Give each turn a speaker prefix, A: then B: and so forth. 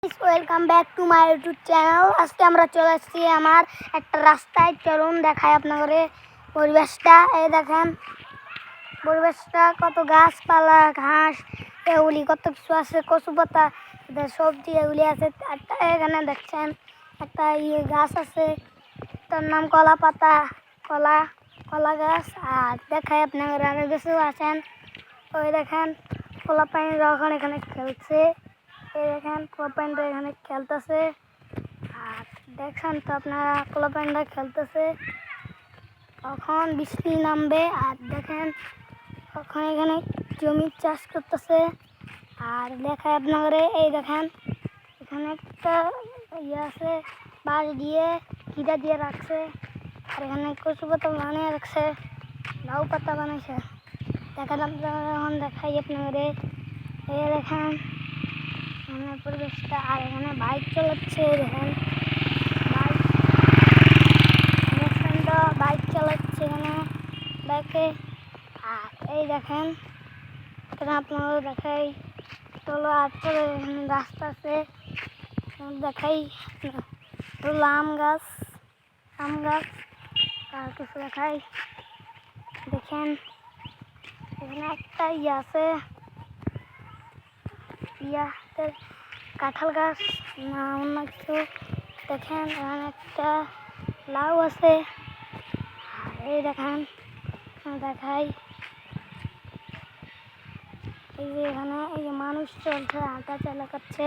A: Welcome back to my YouTube channel. আজকে আমরা চলে আসছি আমার একটা রাস্তায়। চলুন দেখাই আপনাদের পরিবেশটা। এই দেখেন পরিবেশটা, কত গাছপালা, ঘাস, এগুলি কত কিছু আছে, কচু পাতা, সবজি এগুলি আছে। এখানে দেখছেন একটা গাছ আছে, তার নাম কলা পাতা, কলা গাছ। আর দেখাই আপনাদের আরো কিছু আছেন। ওই দেখেন কলা পানি যখন এখানে খেলছে, এই দেখেন কলা পানিটা এখানে খেলতেছে। আর দেখছেন তো আপনারা কলা পানিটা খেলতেছে, তখন বৃষ্টি নামবে। আর দেখেন তখন এখানে জমি চাষ করতেছে। আর দেখায় আপনাদের, এই দেখেন এখানে একটা আছে, বাঁশ দিয়ে ঘিরা দিয়ে রাখছে। আর এখানে কচু পাতা বানিয়ে রাখছে, লাউ পাতা বানাইছে। দেখেন আপনারা এখন দেখাই আপনাদের, এই দেখেন পরিবেশটা। আর এখানে বাইক চালাচ্ছে, দেখেন বাইক চালাচ্ছে এখানে বাইকে। আর এই দেখেন এখানে আপনারা দেখাই চলো। আর চলো এখানে রাস্তা আছে, দেখাই আম গাছ আর কিছু দেখাই। দেখেন এখানে একটা আছে, কাঁঠাল গাছ না অন্য কিছু। দেখেন এখানে একটা লাউ আছে। আর এই দেখেন দেখাই, এই যে এখানে এই যে মানুষ চলছে, হাঁটা চলা করছে।